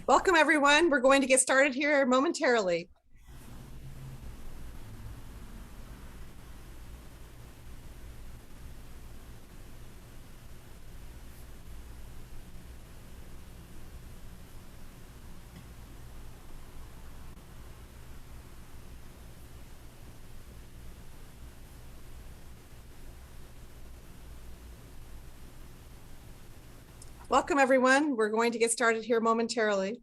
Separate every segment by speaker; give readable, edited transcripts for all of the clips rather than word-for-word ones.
Speaker 1: Welcome, everyone. We're going to get started here momentarily. Welcome, everyone. We're going to get started here momentarily.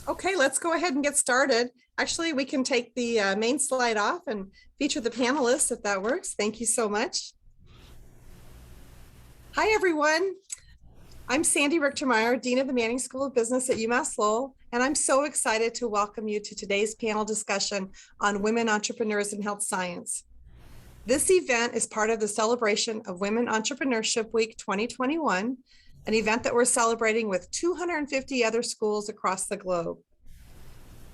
Speaker 1: Okay, let's go ahead and get started. Actually, we can take the main slide off and feature the panelists if that works. Thank you so much. Hi, everyone. I'm Sandy Richtermeyer, Dean of the Manning School of Business at UMass-Lowell, and I'm so excited to welcome you to today's panel discussion on women entrepreneurs in health science. This event is part of the celebration of Women Entrepreneurship Week 2021, an event that we're celebrating with 250 other schools across the globe.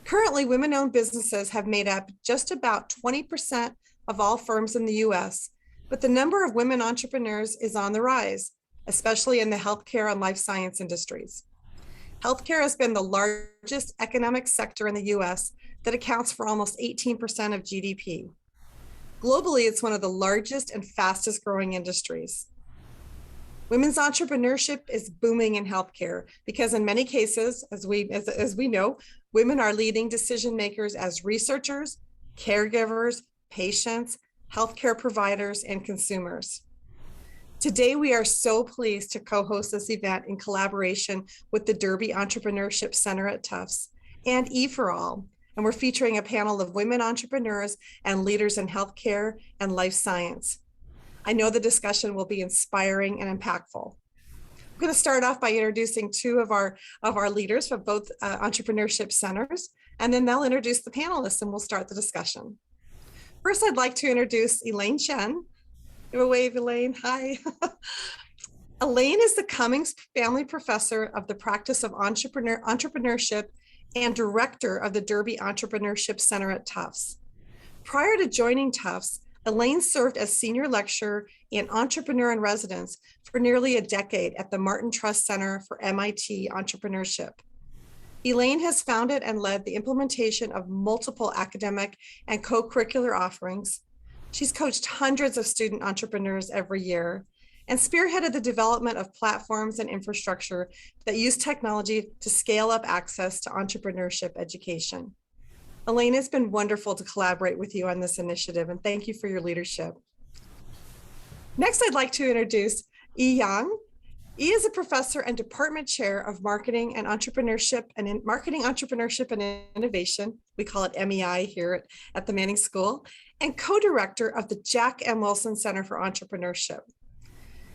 Speaker 1: Currently, women-owned businesses have made up just about 20% of all firms in the US, but the number of women entrepreneurs is on the rise, especially in the healthcare and life science industries. Healthcare has been the largest economic sector in the US that accounts for almost 18% of GDP. Globally, it's one of the largest and fastest growing industries. Women's entrepreneurship is booming in healthcare because in many cases, as we know, women are leading decision makers as researchers, caregivers, patients, healthcare providers, and consumers. Today, we are so pleased to co-host this event in collaboration with the Derby Entrepreneurship Center at Tufts and E4All, and we're featuring a panel of women entrepreneurs and leaders in healthcare and life science. I know the discussion will be inspiring and impactful. I'm going to start off by introducing two of our leaders from both entrepreneurship centers, and then they'll introduce the panelists and we'll start the discussion. First, I'd like to introduce Elaine Chen. Give a wave, Elaine. Hi. Elaine is the Cummings Family Professor of the Practice of Entrepreneurship and Director of the Derby Entrepreneurship Center at Tufts. Prior to joining Tufts, Elaine served as senior lecturer in entrepreneur in residence for nearly a decade at the Martin Trust Center for MIT Entrepreneurship. Elaine has founded and led the implementation of multiple academic and co-curricular offerings. She's coached hundreds of student entrepreneurs every year and spearheaded the development of platforms and infrastructure that use technology to scale up access to entrepreneurship education. Elaine, it's been wonderful to collaborate with you on this initiative, and thank you for your leadership. Next, I'd like to introduce Yi Yang. Yi is a professor and department chair of Marketing Entrepreneurship and Innovation. We call it MEI here at the Manning School, and co-director of the Jack M. Wilson Center for Entrepreneurship.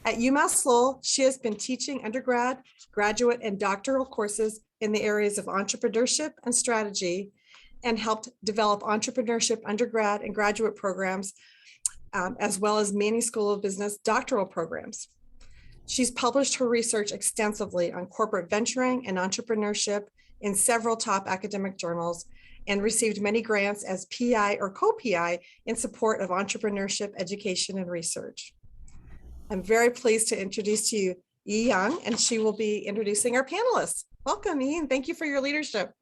Speaker 1: At UMass-Lowell, she has been teaching undergrad, graduate, and doctoral courses in the areas of entrepreneurship and strategy, and helped develop entrepreneurship undergrad and graduate programs, as well as Manning School of Business doctoral programs. She's published her research extensively on corporate venturing and entrepreneurship in several top academic journals and received many grants as PI or co-PI in support of entrepreneurship education and research. I'm very pleased to introduce to you Yi Yang, and she will be introducing our panelists. Welcome, Yi, and thank you for your leadership.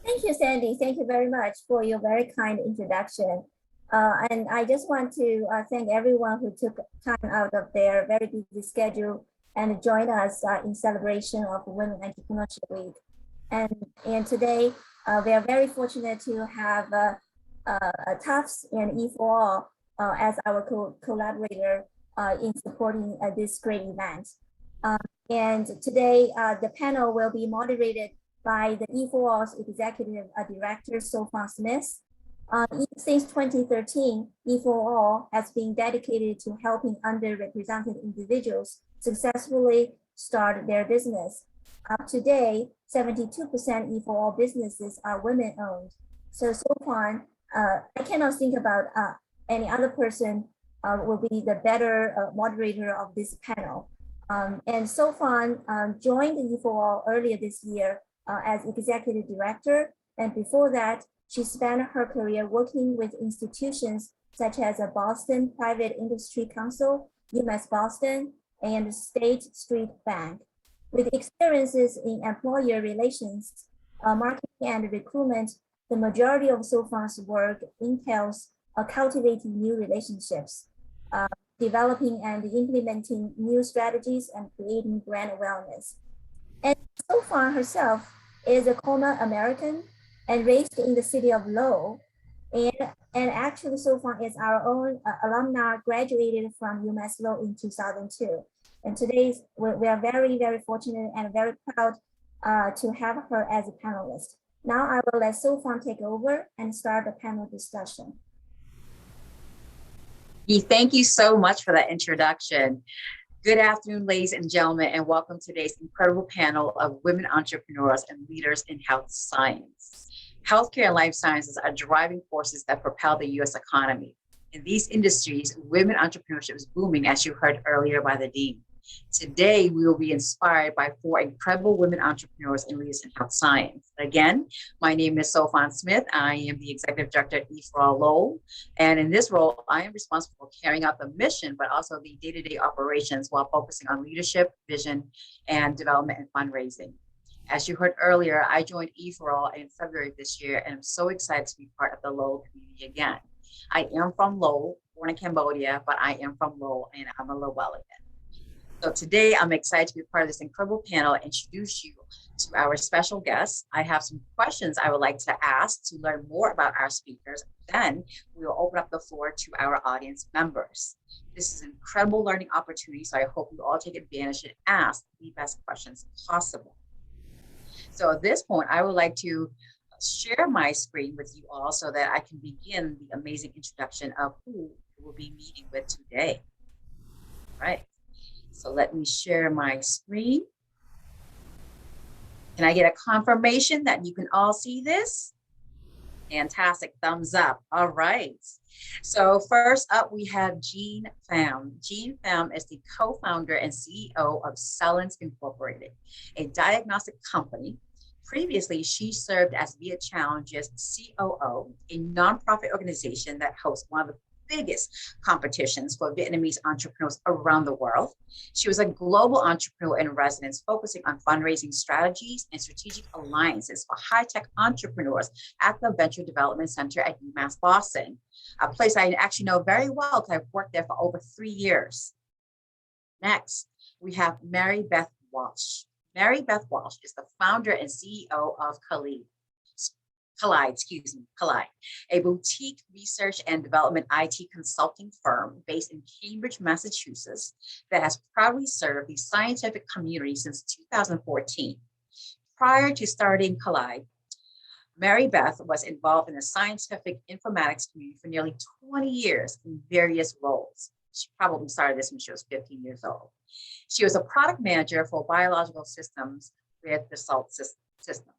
Speaker 2: Thank you, Sandy. Thank you very much for your very kind introduction. And I just want to thank everyone who took time out of their very busy schedule and joined us in celebration of Women Entrepreneurship Week. And today, we are very fortunate to have Tufts and E4All as our collaborator in supporting this great event. And today, the panel will be moderated by the E4All's Executive Director, Sophon Smith. Since 2013, E4All has been dedicated to helping underrepresented individuals successfully start their business. Today, 72% E4All businesses are women-owned. So far, I cannot think about any other person will be the better moderator of this panel. And Sofan joined E4 earlier this year as executive director. And before that, she spent her career working with institutions such as the Boston Private Industry Council, UMass Boston, and State Street Bank. With experiences in employer relations, marketing and recruitment, the majority of Sofan's work entails cultivating new relationships, developing and implementing new strategies, and creating brand awareness. And Sofan herself is a Coma American and raised in the city of Lowell. And actually, Sofan is our own alumna, graduated from UMass Lowell in 2002. And today, we are very, very fortunate and very proud to have her as a panelist. Now I will let Sofan take over and start the panel discussion.
Speaker 3: Thank you so much for that introduction. Good afternoon, ladies and gentlemen, and welcome to today's incredible panel of women entrepreneurs and leaders in health science. Healthcare and life sciences are driving forces that propel the U.S. economy. In these industries, women entrepreneurship is booming, as you heard earlier by the Dean. Today, we will be inspired by 4 incredible women entrepreneurs and leaders in health science. Again, my name is Sofan Smith. I am the Executive Director at E4 Lowell. And in this role, I am responsible for carrying out the mission, but also the day-to-day operations while focusing on leadership, vision, and development and fundraising. As you heard earlier, I joined E4 in February of this year, and I'm so excited to be part of the Lowell community again. I am from Lowell, born in Cambodia, but I am from Lowell, and I'm a Lowellian. So today, I'm excited to be part of this incredible panel and introduce you to our special guests. I have some questions I would like to ask to learn more about our speakers. Then we will open up the floor to our audience members. This is an incredible learning opportunity, so I hope you all take advantage and ask the best questions possible. So at this point, I would like to share my screen with you all so that I can begin the amazing introduction of who we'll be meeting with today. All right. So let me share my screen. Can I get a confirmation that you can all see this? Fantastic, thumbs up. All right. So first up, we have Jean Pham. Jean Pham is the co-founder and CEO of Cellence Incorporated, a diagnostic company. Previously, she served as Via Challenge's COO, a nonprofit organization that hosts one of the biggest competitions for Vietnamese entrepreneurs around the world. She was a global entrepreneur in residence, focusing on fundraising strategies and strategic alliances for high-tech entrepreneurs at the Venture Development Center at UMass Boston, a place I actually know very well because I've worked there for over 3 years. Next, we have Mary Beth Walsh. Mary Beth Walsh is the founder and CEO of Collide, a boutique research and development IT consulting firm based in Cambridge, Massachusetts, that has proudly served the scientific community since 2014. Prior to starting Collide, Mary Beth was involved in the scientific informatics community for nearly 20 years in various roles. She probably started this when she was 15 years old. She was a product manager for biological systems with the SALT systems.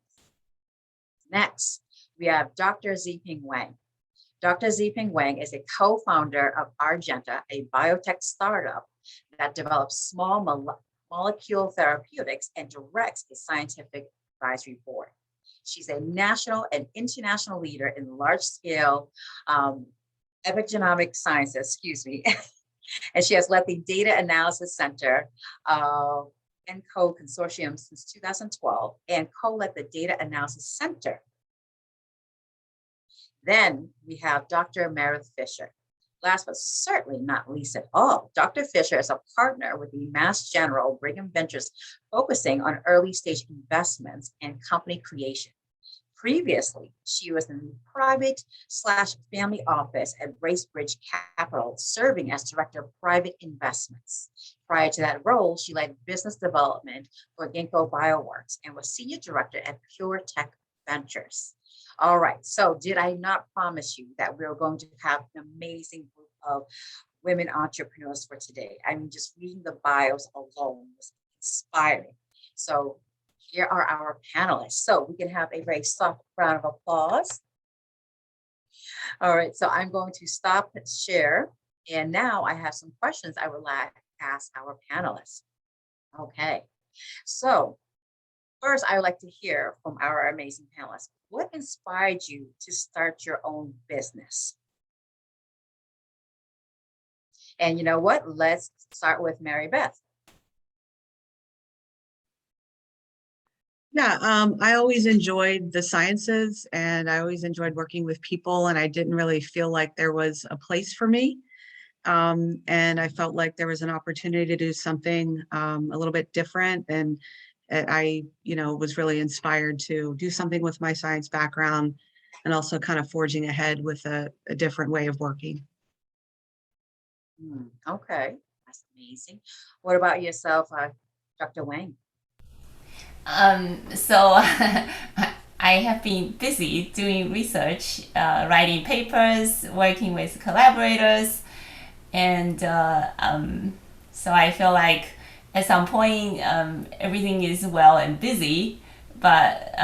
Speaker 3: Next, we have Dr. Ziping Wang. Dr. Ziping Wang is a co-founder of Argenta, a biotech startup that develops small molecule therapeutics and directs the scientific advisory board. She's a national and international leader in large-scale epigenomic sciences, and she has led the Data Analysis Center and Consortium since 2012 and co-led the Data Analysis Center. Then we have Dr. Meredith Fisher. Last but certainly not least at all, Dr. Fisher is a partner with the Mass General Brigham Ventures, focusing on early stage investments and company creation. Previously, she was in the private/family office at Bracebridge Capital, serving as director of private investments. Prior to that role, she led business development for Ginkgo Bioworks and was senior director at Pure Tech Ventures. All right, so did I not promise you that we're going to have an amazing group of women entrepreneurs for today? I mean, just reading the bios alone was inspiring. So here are our panelists. So we can have a very soft round of applause. All right, so I'm going to stop share. And now I have some questions I would like to ask our panelists. Okay, so first I would like to hear from our amazing panelists. What inspired you to start your own business? And you know what? Let's start with Mary Beth.
Speaker 4: Yeah, I always enjoyed the sciences and I always enjoyed working with people, and I didn't really feel like there was a place for me. And I felt like there was an opportunity to do something a little bit different. And I, was really inspired to do something with my science background and also kind of forging ahead with a different way of working.
Speaker 3: Okay, that's amazing. What about yourself, Dr. Wang?
Speaker 5: So I have been busy doing research, writing papers, working with collaborators, and so I feel like at some point everything is well and busy, but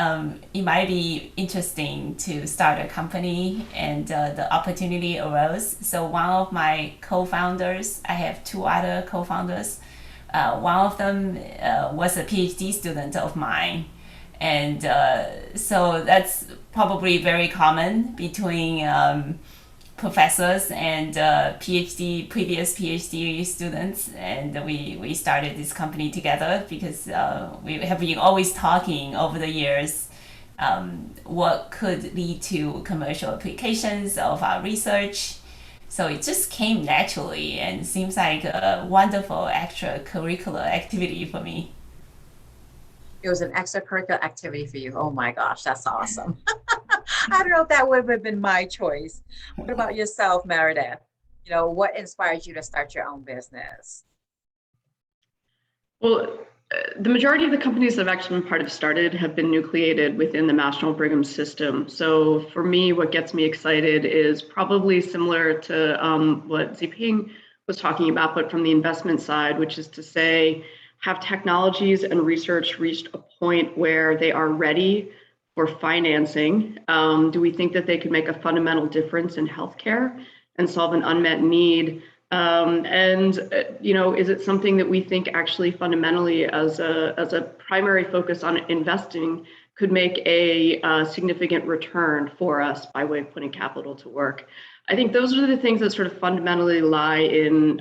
Speaker 5: it might be interesting to start a company, and the opportunity arose. So one of my co-founders, I have two other co-founders. One of them was a PhD student of mine. And so that's probably very common between professors and previous PhD students. And we started this company together because we have been always talking over the years what could lead to commercial applications of our research. So it just came naturally and seems like a wonderful extracurricular activity for me.
Speaker 3: It was an extracurricular activity for you. Oh my gosh, that's awesome. I don't know if that would have been my choice. What about yourself, Meredith? What inspired you to start your own business?
Speaker 6: Well, the majority of the companies that I've actually been part of started have been nucleated within the National Brigham system. So for me, what gets me excited is probably similar to what Ziping was talking about, but from the investment side, which is to say, have technologies and research reached a point where they are ready for financing? Do we think that they could make a fundamental difference in healthcare and solve an unmet need? Is it something that we think actually fundamentally as a primary focus on investing could make a significant return for us by way of putting capital to work? I think those are the things that sort of fundamentally lie in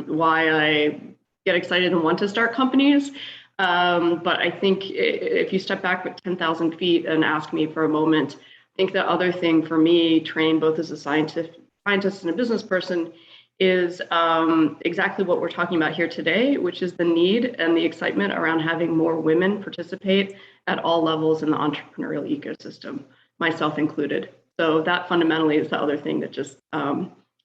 Speaker 6: why I get excited and want to start companies. But I think if you step back with 10,000 feet and ask me for a moment, I think the other thing for me, trained both as a scientist and a business person, is exactly what we're talking about here today, which is the need and the excitement around having more women participate at all levels in the entrepreneurial ecosystem, myself included. So that fundamentally is the other thing that just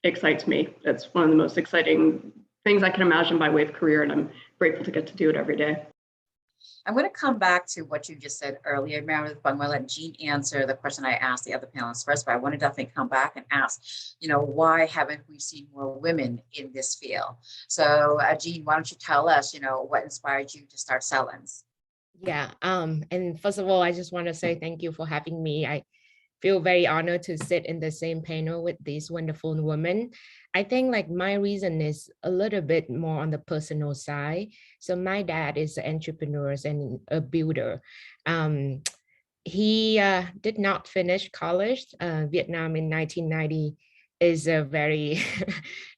Speaker 6: excites me. It's one of the most exciting things I can imagine by way of career, and I'm grateful to get to do it every day.
Speaker 3: I'm going to come back to what you just said earlier, Meredith, but I'm going to let Jean answer the question I asked the other panelists first, but I want to definitely come back and ask, why haven't we seen more women in this field? So Jean, why don't you tell us, what inspired you to start Cellens?
Speaker 7: Yeah, and first of all, I just want to say thank you for having me. I feel very honored to sit in the same panel with these wonderful women. I think my reason is a little bit more on the personal side. So my dad is an entrepreneur and a builder. He did not finish college. Vietnam in 1990 is a very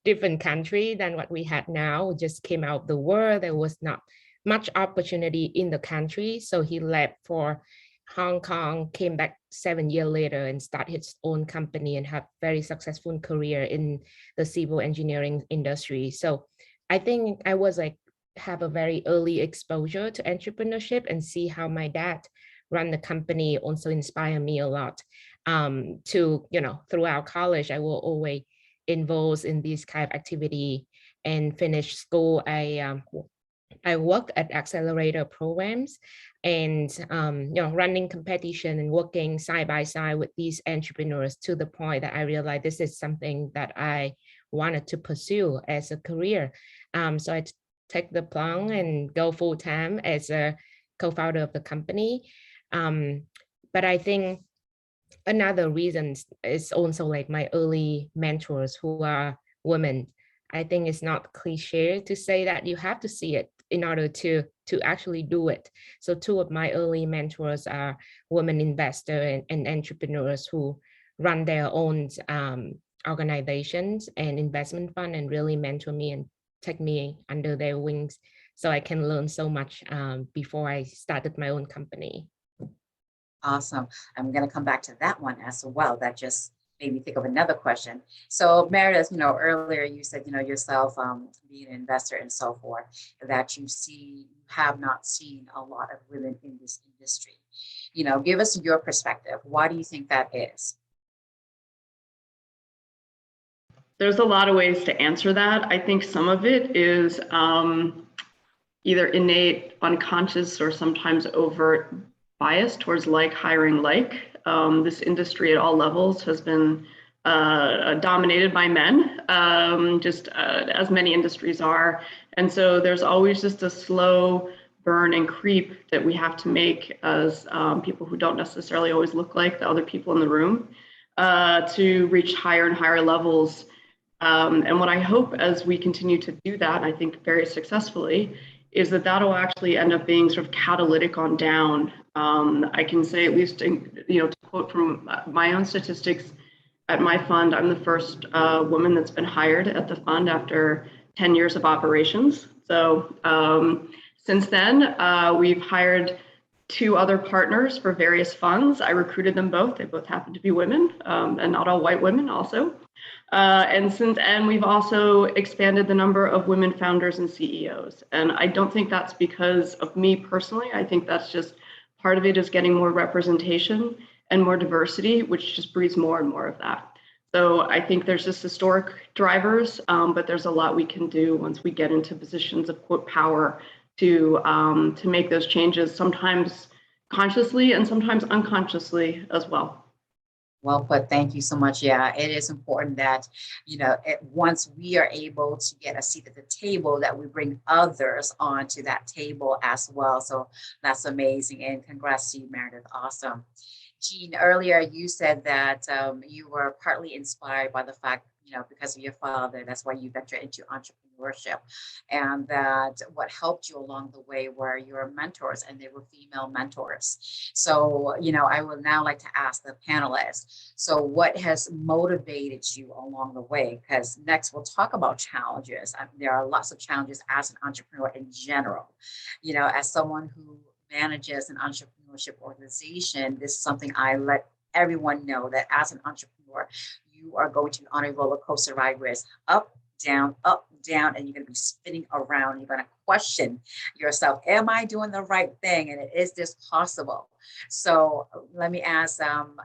Speaker 7: different country than what we had now. We just came out of the war. There was not much opportunity in the country. So he left for Hong Kong, came back 7 years later and started his own company and have very successful career in the civil engineering industry. So I think I was have a very early exposure to entrepreneurship, and see how my dad run the company also inspired me a lot. Throughout college, I will always involved in this kind of activity, and finish school. I worked at accelerator programs and running competition and working side by side with these entrepreneurs, to the point that I realized this is something that I wanted to pursue as a career. So I take the plunge and go full time as a co-founder of the company. But I think another reason is also like my early mentors who are women. I think it's not cliche to say that you have to see it in order to actually do it. So two of my early mentors are women investors and entrepreneurs who run their own organizations and investment fund and really mentor me and take me under their wings so I can learn so much before I started my own company.
Speaker 3: Awesome. I'm going to come back to that one as well. That just made me think of another question. So Meredith, earlier you said, yourself being an investor and so forth, that you have not seen a lot of women in this industry. Give us your perspective. Why do you think that is?
Speaker 6: There's a lot of ways to answer that. I think some of it is either innate, unconscious, or sometimes overt bias towards hiring like. This industry at all levels has been dominated by men, as many industries are. And so there's always just a slow burn and creep that we have to make as people who don't necessarily always look like the other people in the room to reach higher and higher levels. And what I hope as we continue to do that, I think very successfully, is that that'll actually end up being sort of catalytic on down. I can say, at least, to quote from my own statistics at my fund, I'm the first woman that's been hired at the fund after 10 years of operations. So since then, we've hired 2 other partners for various funds. I recruited them both. They both happen to be women, and not all white women also. And we've also expanded the number of women founders and CEOs. And I don't think that's because of me personally. I think that's just part of it is getting more representation and more diversity, which just breeds more and more of that. So I think there's just historic drivers, but there's a lot we can do once we get into positions of quote power to make those changes, sometimes consciously and sometimes unconsciously as well.
Speaker 3: Well put. Thank you so much. Yeah, it is important that, once we are able to get a seat at the table, that we bring others onto that table as well. So that's amazing. And congrats to you, Meredith. Awesome. Jean, earlier you said that you were partly inspired by the fact, because of your father, that's why you ventured into entrepreneurship, and that what helped you along the way were your mentors, and they were female mentors. So, I would now like to ask the panelists, so what has motivated you along the way? Because next we'll talk about challenges. There are lots of challenges as an entrepreneur in general. As someone who manages an entrepreneurship organization, this is something I let everyone know, that as an entrepreneur, you are going to be on a roller coaster ride where it's up, down, and you're going to be spinning around. You're going to question yourself, am I doing the right thing? And is this possible? So let me ask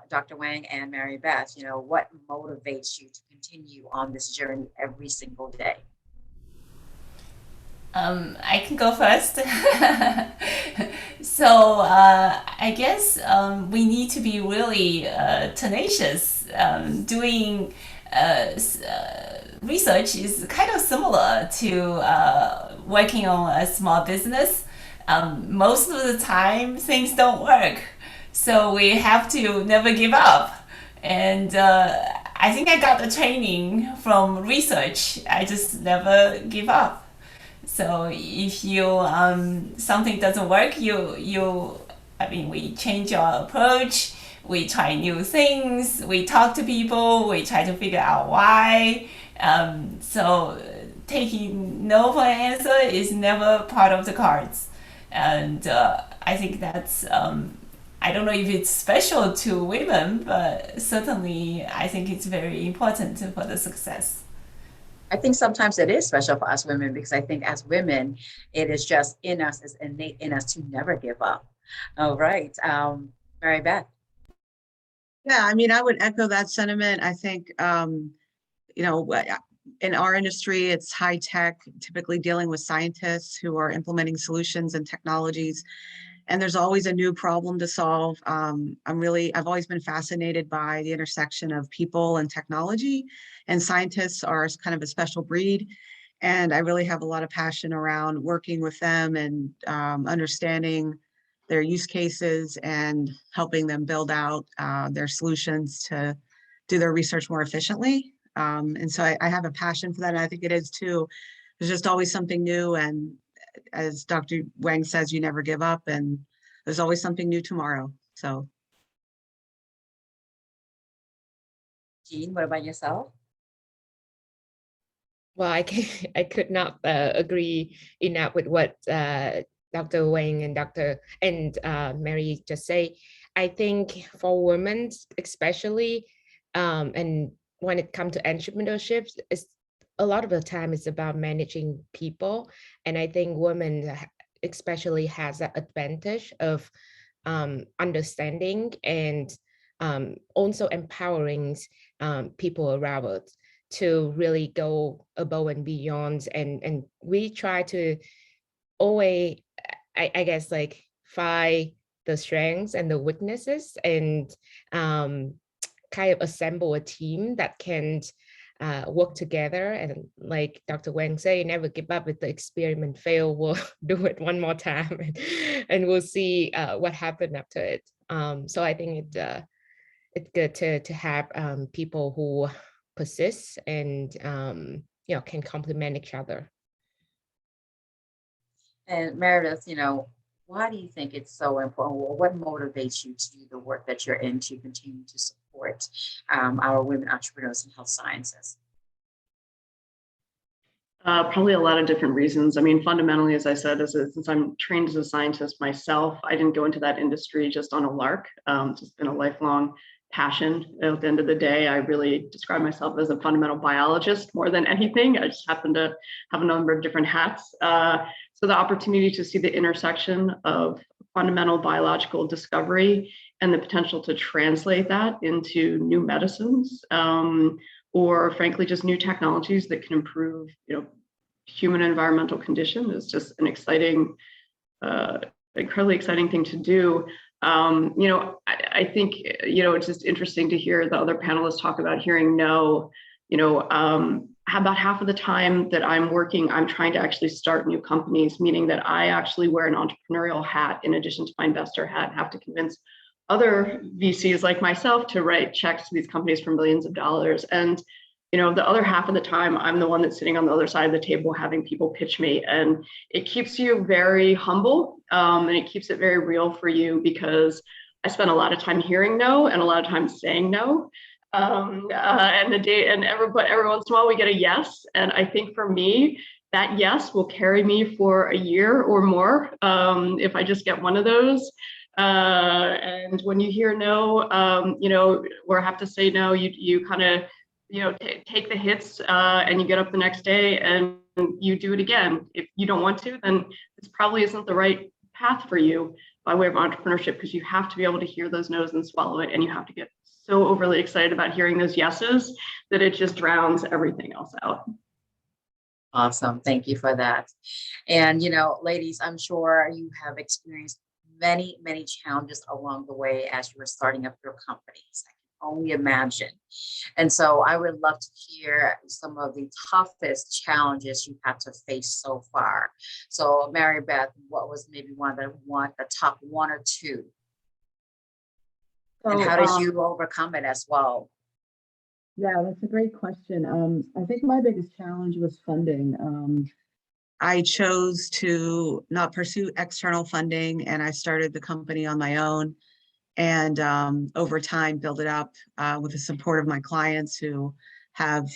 Speaker 3: Dr. Wang and Mary Beth, what motivates you to continue on this journey every single day?
Speaker 5: I can go first. So I guess we need to be really tenacious. Doing research is kind of similar to working on a small business. Most of the time, things don't work. So we have to never give up. And I think I got the training from research. I just never give up. So if you something doesn't work, we change our approach. We try new things. We talk to people. We try to figure out why. So taking no for an answer is never part of the cards. And I think that's I don't know if it's special to women, but certainly I think it's very important for the success.
Speaker 3: I think sometimes it is special for us women, because I think as women, it is just in us, it's innate in us to never give up. All right. Mary Beth.
Speaker 4: Yeah, I would echo that sentiment. I think, in our industry, it's high tech, typically dealing with scientists who are implementing solutions and technologies. And there's always a new problem to solve. I've always been fascinated by the intersection of people and technology, and scientists are kind of a special breed. And I really have a lot of passion around working with them and understanding their use cases and helping them build out their solutions to do their research more efficiently. And so I have a passion for that. And I think it is too. There's just always something new. And as Dr. Wang says, you never give up, and there's always something new tomorrow. So.
Speaker 3: Jean, what about yourself?
Speaker 7: Well, I could not agree enough with what Dr. Wang and Mary just say. I think for women especially, and when it comes to entrepreneurship, it's a lot of the time it's about managing people. And I think women especially has that advantage of understanding and also empowering people around us to really go above and beyond. And we try to always, I guess, like find the strengths and the weaknesses and kind of assemble a team that can work together. And like Dr. Wang say, never give up. If the experiment fail, we'll do it one more time and we'll see what happened after it. So I think it's good to have people who persist and can complement each other.
Speaker 3: And Meredith, why do you think it's so important? Well, what motivates you to do the work that you're in to continue to support our women entrepreneurs in health sciences?
Speaker 6: Probably a lot of different reasons. I mean, fundamentally, as I said, since I'm trained as a scientist myself, I didn't go into that industry just on a lark. It's just been a lifelong passion. At the end of the day, I really describe myself as a fundamental biologist more than anything. I just happen to have a number of different hats. So the opportunity to see the intersection of fundamental biological discovery and the potential to translate that into new medicines, or frankly, just new technologies that can improve, human environmental condition is just an exciting, incredibly exciting thing to do. I think, it's just interesting to hear the other panelists talk about hearing no. About half of the time that I'm working, I'm trying to actually start new companies, meaning that I actually wear an entrepreneurial hat in addition to my investor hat, have to convince other VCs like myself to write checks to these companies for millions of dollars. And the other half of the time, I'm the one that's sitting on the other side of the table having people pitch me. And it keeps you very humble, and it keeps it very real for you, because I spend a lot of time hearing no and a lot of time saying no. But every once in a while we get a yes. And I think for me, that yes will carry me for a year or more if I just get one of those. And when you hear no, or have to say no, you kind of, take the hits and you get up the next day and you do it again. If you don't want to, then this probably isn't the right path for you by way of entrepreneurship, because you have to be able to hear those no's and swallow it. And you have to get so overly excited about hearing those yeses that it just drowns everything else out.
Speaker 3: Awesome. Thank you for that. And, ladies, I'm sure you have experienced many, many challenges along the way as you were starting up your companies. I can only imagine. And so I would love to hear some of the toughest challenges you've had to face so far. So Mary Beth, what was maybe the top one or two? And how did you overcome it as well?
Speaker 8: Yeah, that's a great question. I think my biggest challenge was funding.
Speaker 4: I chose to not pursue external funding, and I started the company on my own, and over time build it up with the support of my clients who have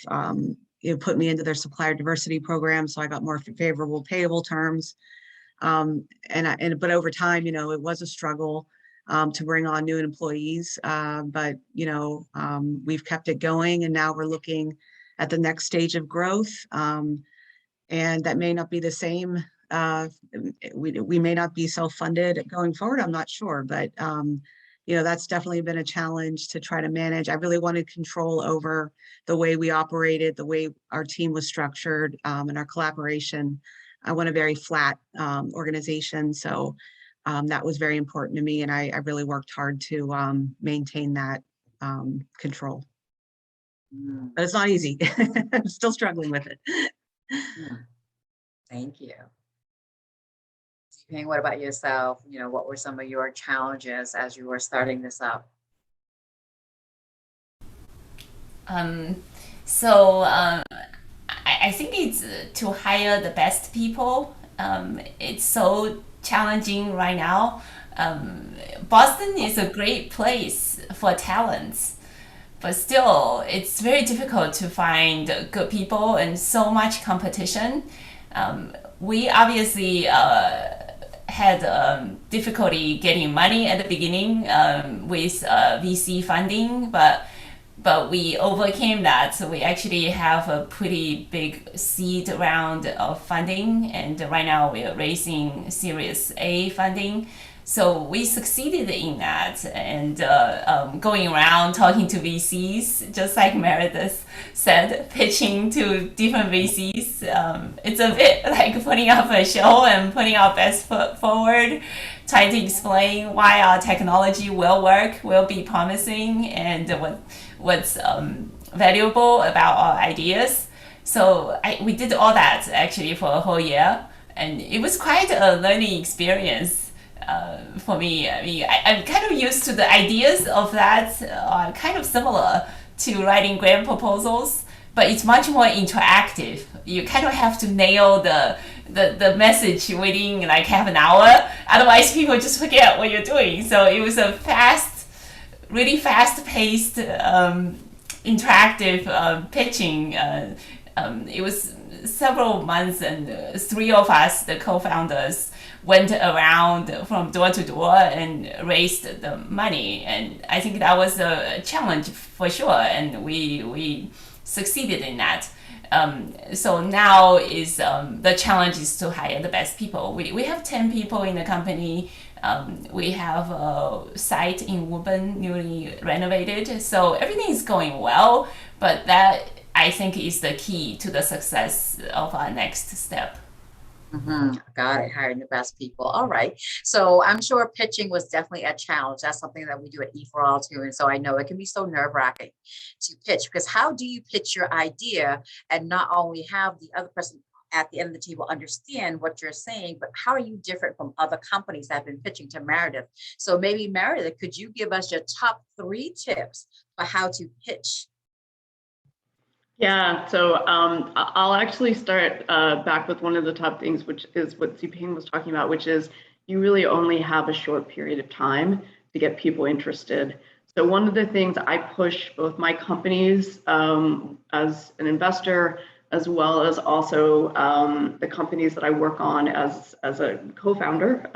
Speaker 4: put me into their supplier diversity program, so I got more favorable payable terms. But over time, it was a struggle to bring on new employees, but we've kept it going, and now we're looking at the next stage of growth. And that may not be the same. We may not be self-funded going forward. I'm not sure, but that's definitely been a challenge to try to manage. I really wanted control over the way we operated, the way our team was structured, and our collaboration. I want a very flat organization, so that was very important to me, and I really worked hard to maintain that control. But it's not easy. I'm still struggling with it.
Speaker 3: Thank you. Jiping, what about yourself? You know, what were some of your challenges as you were starting this up?
Speaker 5: I think it's to hire the best people. It's so challenging right now. Boston is a great place for talents, but still, it's very difficult to find good people and so much competition. We obviously had difficulty getting money at the beginning with VC funding, but we overcame that. So we actually have a pretty big seed round of funding, and right now we are raising Series A funding. So we succeeded in that, and going around talking to VCs, just like Meredith said, pitching to different VCs. It's a bit like putting up a show and putting our best foot forward, trying to explain why our technology will work, will be promising, and what's valuable about our ideas. So we did all that actually for a whole year, and it was quite a learning experience. For me, I mean, I'm kind of used to the ideas of that, are kind of similar to writing grant proposals, but it's much more interactive. You kind of have to nail the message within like half an hour, otherwise people just forget what you're doing. So it was a really fast-paced, interactive pitching. It was several months, and three of us, the co-founders, went around from door to door and raised the money. And I think that was a challenge for sure, and we succeeded in that. So now is the challenge is to hire the best people. We have 10 people in the company. We have a site in Woburn, newly renovated. So everything is going well, but that I think is the key to the success of our next step.
Speaker 3: Got it. Hiring the best people. All right. So I'm sure pitching was definitely a challenge. That's something that we do at E4All too. And so I know it can be so nerve-wracking to pitch, because how do you pitch your idea and not only have the other person at the end of the table understand what you're saying, but how are you different from other companies that have been pitching to Meredith? So maybe Meredith, could you give us your top 3 tips for how to pitch?
Speaker 6: Yeah, so I'll actually start back with one of the top things, which is what Ziping was talking about, which is you really only have a short period of time to get people interested. So one of the things I push both my companies as an investor, as well as also the companies that I work on as a co-founder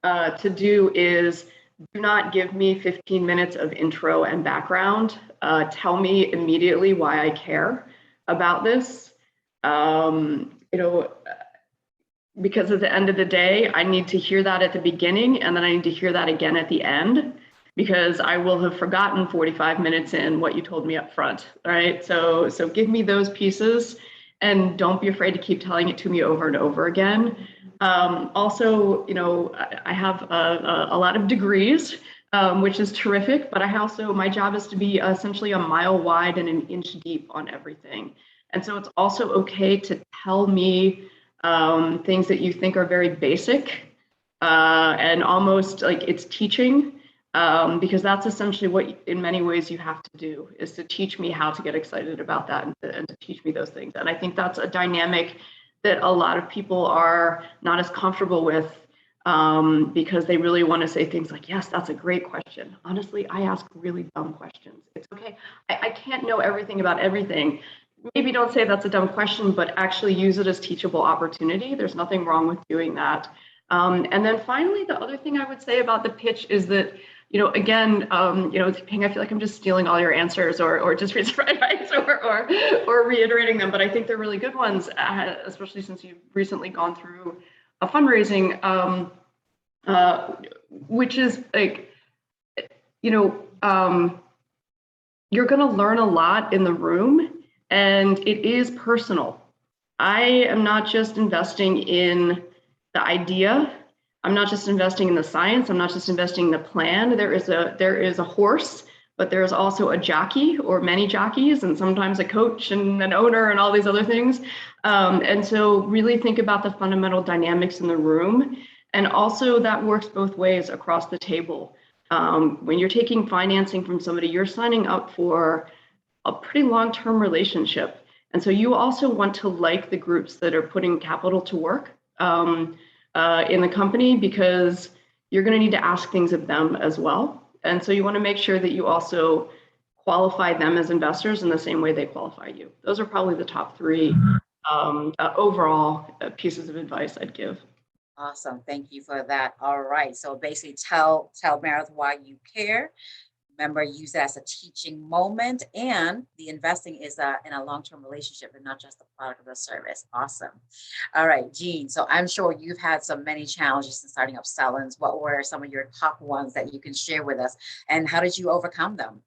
Speaker 6: to do is do not give me 15 minutes of intro and background. Tell me immediately why I care about this. Because at the end of the day, I need to hear that at the beginning, and then I need to hear that again at the end, because I will have forgotten 45 minutes in what you told me up front. All right, so give me those pieces, and don't be afraid to keep telling it to me over and over again. Also, I have a lot of degrees, which is terrific, but my job is to be essentially a mile wide and an inch deep on everything. And so it's also okay to tell me things that you think are very basic and almost like it's teaching, because that's essentially what in many ways you have to do, is to teach me how to get excited about that and to teach me those things. And I think that's a dynamic that a lot of people are not as comfortable with, because they really want to say things like, yes, that's a great question. Honestly, I ask really dumb questions. It's okay. I can't know everything about everything. Maybe don't say that's a dumb question, but actually use it as teachable opportunity. There's nothing wrong with doing that. And then finally, the other thing I would say about the pitch is that, again, Ping, I feel like I'm just stealing all your answers or just or reiterating them, but I think they're really good ones, especially since you've recently gone through a fundraising, which is like, you're going to learn a lot in the room, and it is personal. I am not just investing in the idea. I'm not just investing in the science. I'm not just investing in the plan. There is a horse, but there's also a jockey or many jockeys, and sometimes a coach and an owner and all these other things. And so really think about the fundamental dynamics in the room. And also that works both ways across the table. When you're taking financing from somebody, you're signing up for a pretty long-term relationship. And so you also want to like the groups that are putting capital to work in the company, because you're going to need to ask things of them as well. And so you want to make sure that you also qualify them as investors in the same way they qualify you. Those are probably the top three overall pieces of advice I'd give.
Speaker 3: Awesome. Thank you for that. All right. So basically tell Meredith why you care. Remember, use it as a teaching moment, and the investing is in a long-term relationship and not just the product of the service. Awesome. All right, Jean. So I'm sure you've had many challenges in starting up Salons. What were some of your top ones that you can share with us, and how did you overcome them?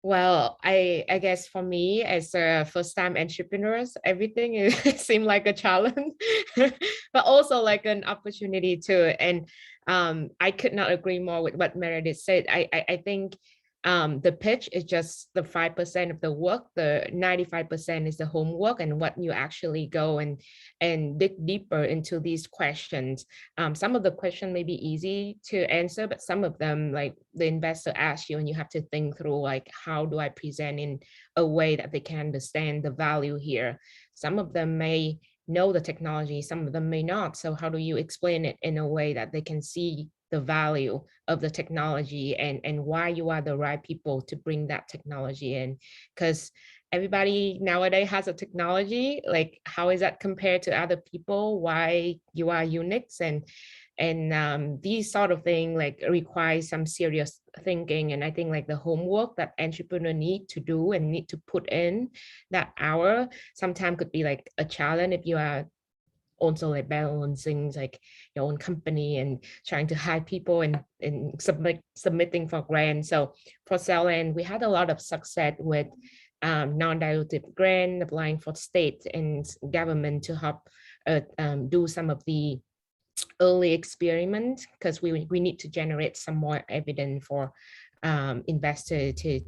Speaker 7: Well, I guess for me as a first-time entrepreneurs, everything seemed like a challenge, but also like an opportunity too. And I could not agree more with what Meredith said. I think the pitch is just the 5% of the work. The 95% is the homework and what you actually go and dig deeper into these questions. Some of the questions may be easy to answer, but some of them, like the investor asks you, and you have to think through, like, how do I present in a way that they can understand the value here? Some of them may know the technology, some of them may not. So how do you explain it in a way that they can see the value of the technology and why you are the right people to bring that technology in? Because everybody nowadays has a technology. Like, how is that compared to other people? Why you are unique? And these sort of things like require some serious thinking. And I think like the homework that entrepreneur need to do and need to put in that hour sometimes could be like a challenge if you are also like balancing like your own company and trying to hire people and submitting for grants. So for Cellland, we had a lot of success with non-dilutive grant, applying for state and government to help do some of the early experiment, because we need to generate some more evidence for investor to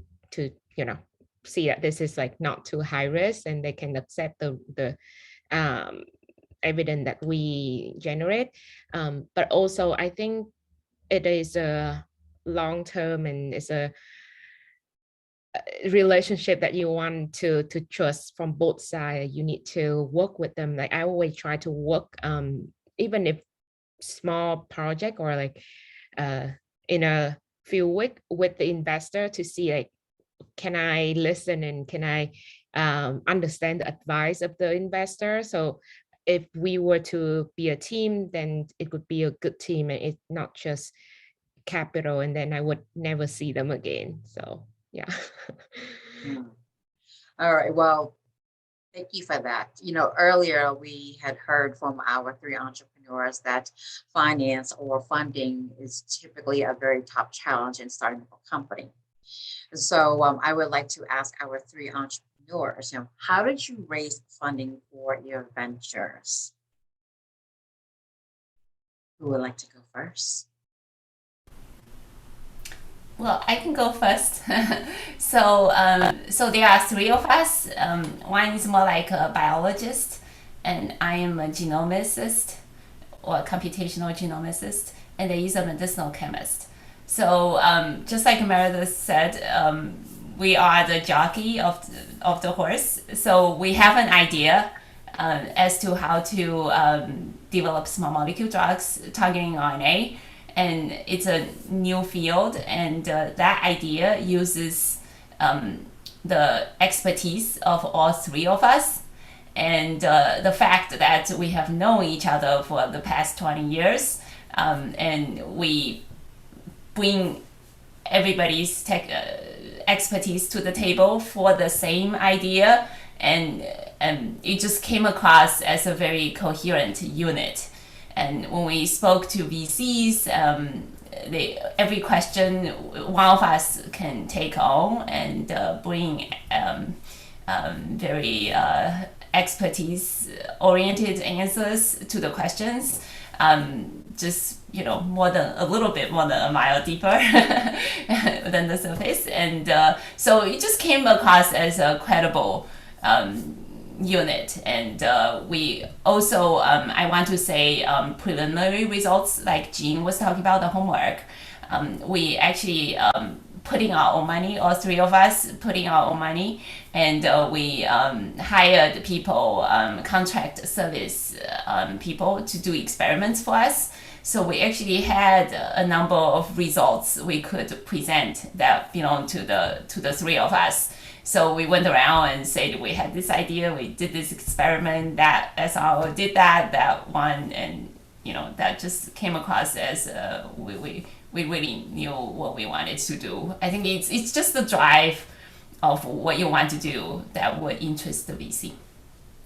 Speaker 7: see that this is like not too high risk and they can accept the evidence that we generate. But also I think it is a long term and it's a relationship that you want to trust from both sides. You need to work with them. Like I always try to work even if small project or like in a few weeks with the investor to see like, can I listen and can I understand the advice of the investor? So if we were to be a team, then it would be a good team and it's not just capital, and then I would never see them again. So yeah.
Speaker 3: All right, well, thank you for that. You know, earlier we had heard from our three entrepreneurs that finance or funding is typically a very top challenge in starting a company. So I would like to ask our three entrepreneurs, how did you raise funding for your ventures? Who would like to go first?
Speaker 5: Well, I can go first. So there are three of us. One is more like a biologist, and I am a genomicist or computational genomicist, and there is a medicinal chemist. So just like Meredith said, we are the jockey of the horse. So we have an idea as to how to develop small molecule drugs targeting RNA. And it's a new field, and that idea uses the expertise of all three of us, and the fact that we have known each other for the past 20 years, and we bring everybody's expertise to the table for the same idea, and it just came across as a very coherent unit. And when we spoke to VCs, every question one of us can take on and bring very expertise-oriented answers to the questions. just more than a little bit more than a mile deeper than the surface, and so it just came across as a credible unit. And we also I want to say preliminary results, like Jean was talking about the homework. We actually putting our own money, all three of us putting our own money, and we hired people, contract service people to do experiments for us. So we actually had a number of results we could present that belong to the three of us. So we went around and said we had this idea, we did this experiment, that SRO did that one, and that just came across as we really knew what we wanted to do. I think it's just the drive of what you want to do that would interest the VC.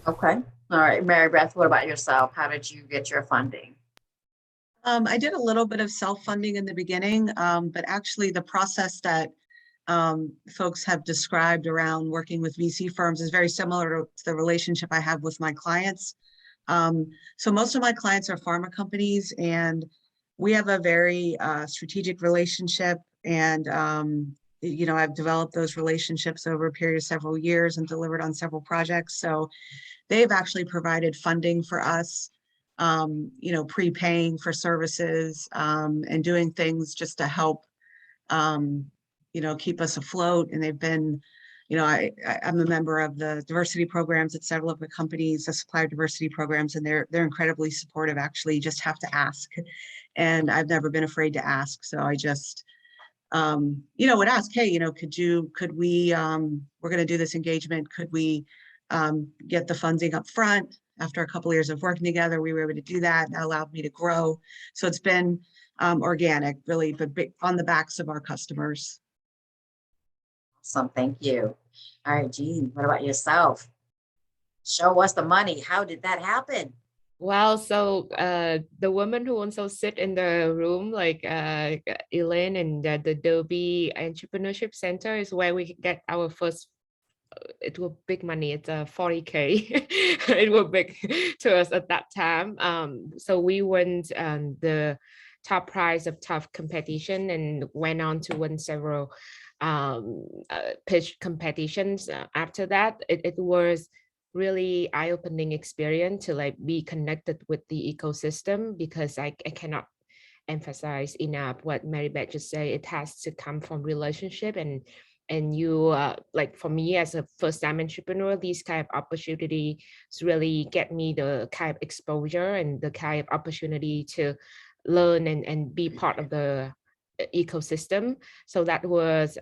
Speaker 3: Okay. All right. Mary Beth, what about yourself? How did you get your funding?
Speaker 4: I did a little bit of self-funding in the beginning, but actually the process that folks have described around working with VC firms is very similar to the relationship I have with my clients. So most of my clients are pharma companies, and we have a very strategic relationship, and I've developed those relationships over a period of several years and delivered on several projects. So they've actually provided funding for us, prepaying for services, and doing things just to help keep us afloat. And they've been, I'm a member of the diversity programs at several of the companies, the supplier diversity programs, and they're incredibly supportive. Actually, you just have to ask. And I've never been afraid to ask. So I just, would ask, hey, could we, we're going to do this engagement. Could we get the funding up front? After a couple of years of working together, we were able to do that. And that allowed me to grow. So it's been organic, really, but on the backs of our customers.
Speaker 3: Awesome. Thank you. All right, Jean, what about yourself? Show us the money. How did that happen?
Speaker 7: Well, so the woman who also sit in the room, like Elaine, and the Derby Entrepreneurship Center is where we get our first. It was big money. It's 40K. It was big to us at that time. So we won the top prize of Tufts competition and went on to win several pitch competitions. After that, it was really eye-opening experience to be connected with the ecosystem, because I cannot emphasize enough what Mary Beth just said. It has to come from relationship, and you for me as a first-time entrepreneur, these kind of opportunities really get me the kind of exposure and the kind of opportunity to learn and be part of the ecosystem. So that was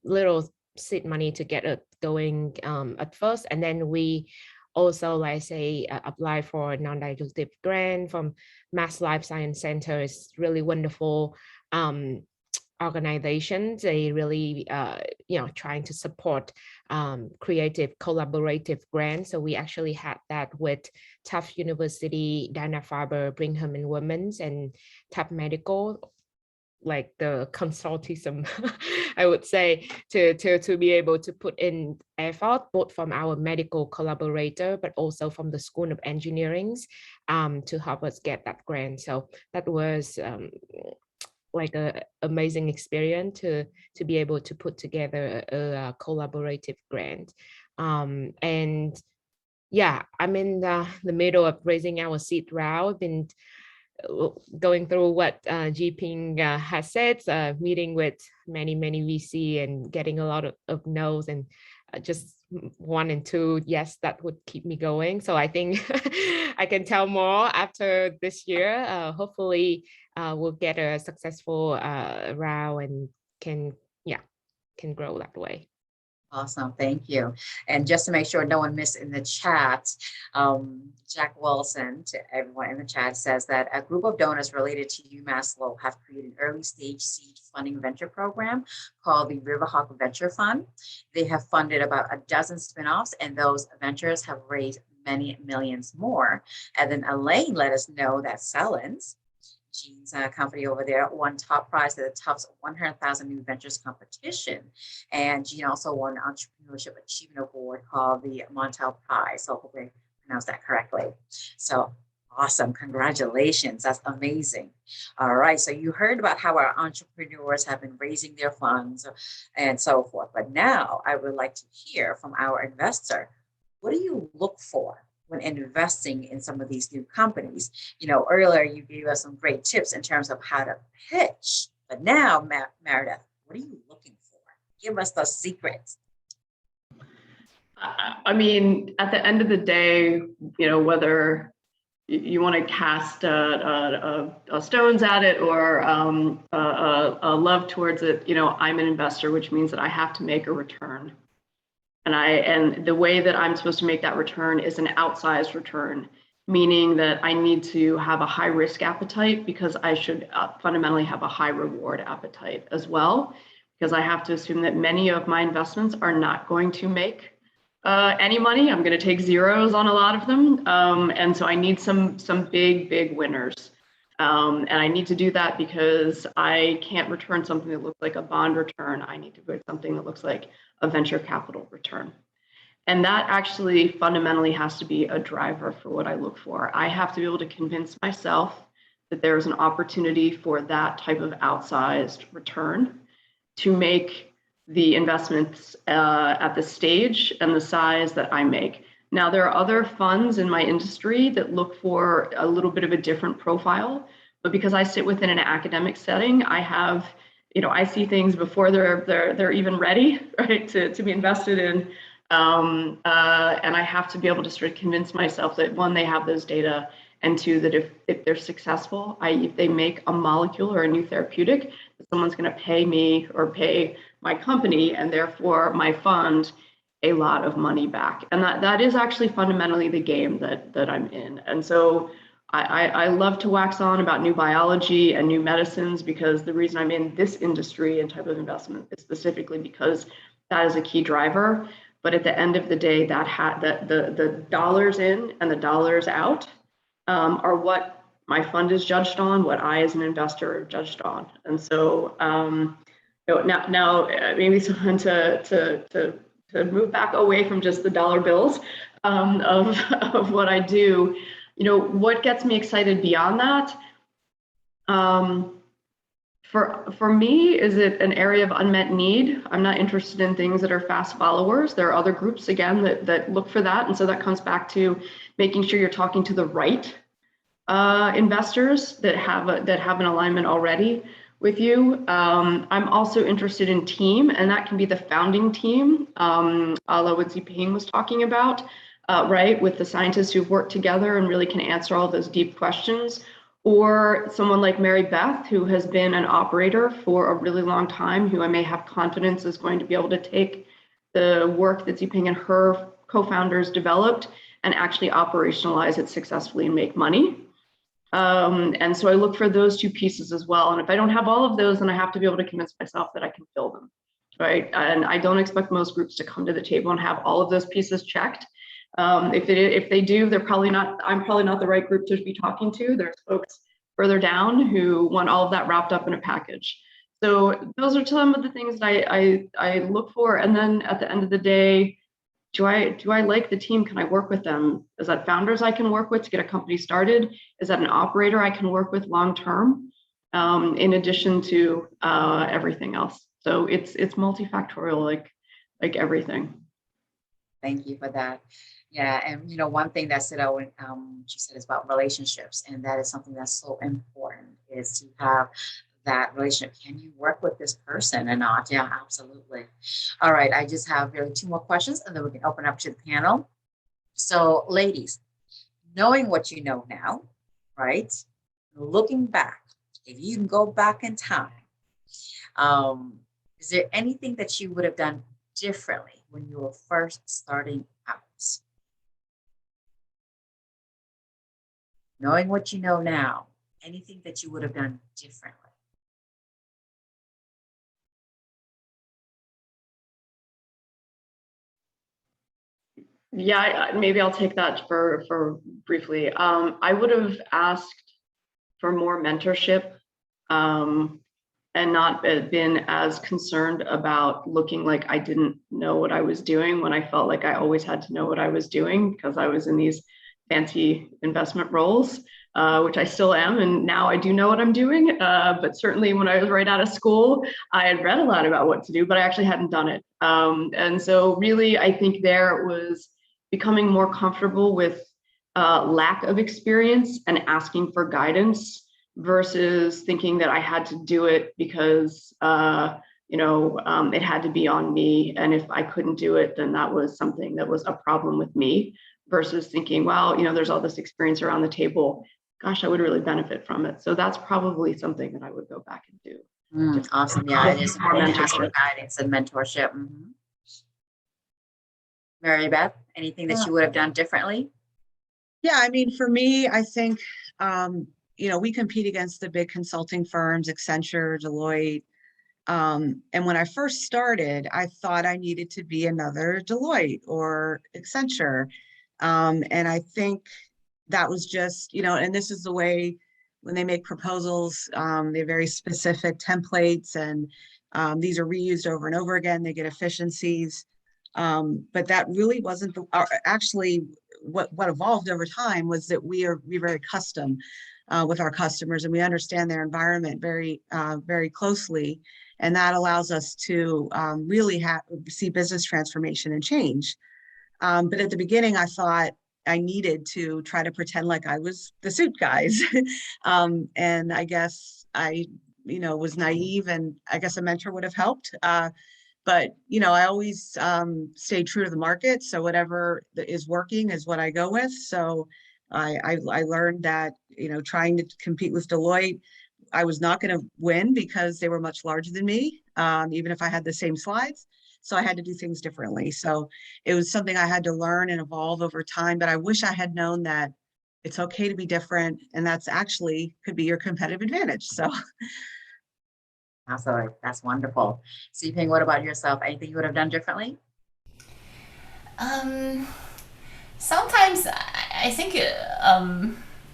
Speaker 7: little seed money to get it going at first, and then we also apply for a non-dilutive grant from Mass Life Science Center. It's really wonderful organizations. They really trying to support creative collaborative grants. So we actually had that with Tufts University, Dana-Farber, Brigham and Women's, and Tufts Medical, like the consultism, I would say, to be able to put in effort, both from our medical collaborator, but also from the School of Engineering, to help us get that grant. So that was a amazing experience to be able to put together a collaborative grant. And yeah, I'm in the middle of raising our seed round, been going through what Jiping has said, meeting with many VC and getting a lot of no's, and just 1 and 2 yes, that would keep me going. So I think I can tell more after this year. Hopefully we'll get a successful round and can grow that way.
Speaker 3: Awesome. Thank you. And just to make sure no one missed in the chat, Jack Wilson, to everyone in the chat, says that a group of donors related to UMass-Lowell have created an early stage seed funding venture program called the Riverhawk Venture Fund. They have funded about a dozen spinoffs, and those ventures have raised many millions more. And then Elaine let us know that Sellens, Jean's company over there, won top prize at the Tufts 100,000 New Ventures competition. And Jean also won an Entrepreneurship Achievement Award called the Montel Prize. So I hope I pronounced that correctly. So Awesome. Congratulations. That's amazing. All right. So you heard about how our entrepreneurs have been raising their funds and so forth. But now I would like to hear from our investor. What do you look for when investing in some of these new companies? You know, earlier you gave us some great tips in terms of how to pitch. But now, Meredith, what are you looking for? Give us the secrets.
Speaker 6: I mean, at the end of the day, whether you want to cast stones at it or a love towards it, I'm an investor, which means that I have to make a return. And the way that I'm supposed to make that return is an outsized return, meaning that I need to have a high risk appetite because I should fundamentally have a high reward appetite as well, because I have to assume that many of my investments are not going to make any money. I'm going to take zeros on a lot of them. And so I need some big winners. And I need to do that because I can't return something that looks like a bond return. I need to put something that looks like a venture capital return. And that actually fundamentally has to be a driver for what I look for. I have to be able to convince myself that there's an opportunity for that type of outsized return to make the investments at the stage and the size that I make. Now, there are other funds in my industry that look for a little bit of a different profile, but because I sit within an academic setting, I have, I see things before they're even ready, right, to be invested in. And I have to be able to sort of convince myself that one, they have those data, and two, that if they're successful, if they make a molecule or a new therapeutic, that someone's going to pay me or pay my company and therefore my fund a lot of money back. And that is actually fundamentally the game that I'm in. And so I love to wax on about new biology and new medicines, because the reason I'm in this industry and type of investment is specifically because that is a key driver. But at the end of the day, the dollars in and the dollars out are what my fund is judged on, what I as an investor are judged on. And so now maybe someone to move back away from just the dollar bills of what I do. What gets me excited beyond that? For me, is it an area of unmet need? I'm not interested in things that are fast followers. There are other groups, again, that look for that. And so that comes back to making sure you're talking to the right investors that have an alignment already with you. I'm also interested in team, and that can be the founding team, a la what Ziping was talking about, right, with the scientists who've worked together and really can answer all those deep questions. Or someone like Mary Beth, who has been an operator for a really long time, who I may have confidence is going to be able to take the work that Ziping and her co-founders developed and actually operationalize it successfully and make money. And so I look for those two pieces as well. And if I don't have all of those, then I have to be able to convince myself that I can fill them, right? And I don't expect most groups to come to the table and have all of those pieces checked. If they do, I'm probably not the right group to be talking to. There's folks further down who want all of that wrapped up in a package. So those are some of the things that I look for. And then at the end of the day, do I like the team? Can I work with them? Is that founders I can work with to get a company started? Is that an operator I can work with long term, in addition to everything else? So it's multifactorial, like everything.
Speaker 3: Thank you for that. Yeah, and one thing that stood out when she said is about relationships, and that is something that's so important, is to have that relationship. Can you work with this person or not? Yeah, absolutely. All right, I just have really 2 more questions, and then we can open up to the panel. So, ladies, knowing what you know now, right? Looking back, if you can go back in time, is there anything that you would have done differently when you were first starting out? Knowing what you know now, anything that you would have done differently?
Speaker 6: Yeah, maybe I'll take that for briefly. I would have asked for more mentorship, and not been as concerned about looking like I didn't know what I was doing, when I felt like I always had to know what I was doing, because I was in these fancy investment roles, which I still am. And now I do know what I'm doing. But certainly when I was right out of school, I had read a lot about what to do, but I actually hadn't done it. And so really, I think there it was becoming more comfortable with lack of experience and asking for guidance versus thinking that I had to do it because it had to be on me. And if I couldn't do it, then that was something that was a problem with me versus thinking, well, there's all this experience around the table. Gosh, I would really benefit from it. So that's probably something that I would go back and do.
Speaker 3: Awesome. Yeah, it is important to ask for guidance and mentorship. Mary Beth, anything that you would have done differently?
Speaker 4: Yeah, I mean, for me, I think, we compete against the big consulting firms, Accenture, Deloitte. And when I first started, I thought I needed to be another Deloitte or Accenture. And I think that was just, and this is the way when they make proposals, they have very specific templates, and these are reused over and over again. They get efficiencies. But that really wasn't actually what evolved over time was that we're very custom with our customers, and we understand their environment very, very closely. And that allows us to really see business transformation and change. But at the beginning, I thought I needed to try to pretend like I was the suit guys. And I guess I, was naive, and I guess a mentor would have helped. But, I always stay true to the market. So whatever is working is what I go with. So I learned that, trying to compete with Deloitte, I was not going to win because they were much larger than me, even if I had the same slides. So I had to do things differently. So it was something I had to learn and evolve over time. But I wish I had known that it's okay to be different. And that's actually could be your competitive advantage. So.
Speaker 3: Absolutely. That's wonderful. Siping, what about yourself? Anything you would have done differently?
Speaker 5: Sometimes I think,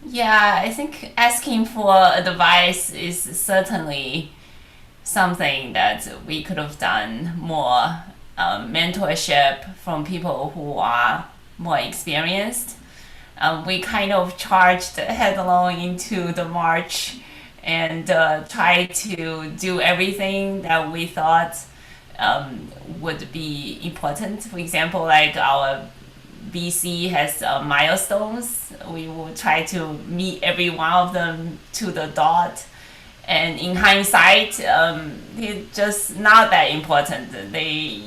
Speaker 5: I think asking for advice is certainly something that we could have done more. Mentorship from people who are more experienced. We kind of charged headlong into the march and try to do everything that we thought would be important. For example, like our BC has milestones. We will try to meet every one of them to the dot. And in hindsight, it's just not that important. They,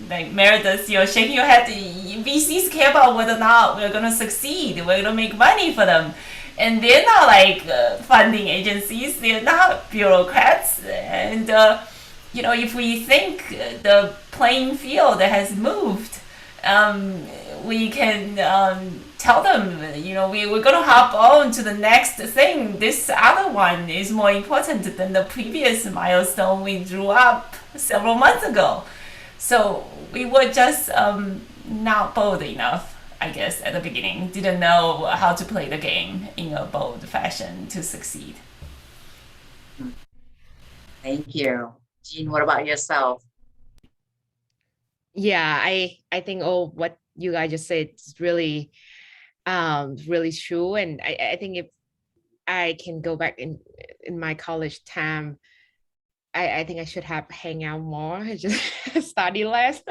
Speaker 5: like Meredith, you're shaking your head. VCs care about whether or not we're going to succeed. We're going to make money for them. And they're not like funding agencies. They're not bureaucrats. And, if we think the playing field has moved, we can tell them, we're going to hop on to the next thing. This other one is more important than the previous milestone we drew up several months ago. So we were just not bold enough, I guess, at the beginning. Didn't know how to play the game in a bold fashion to succeed.
Speaker 3: Thank you. Jean, what about yourself?
Speaker 7: Yeah, I think what you guys just said is really really true. And I think if I can go back in my college time, I think I should have hang out more, just study less.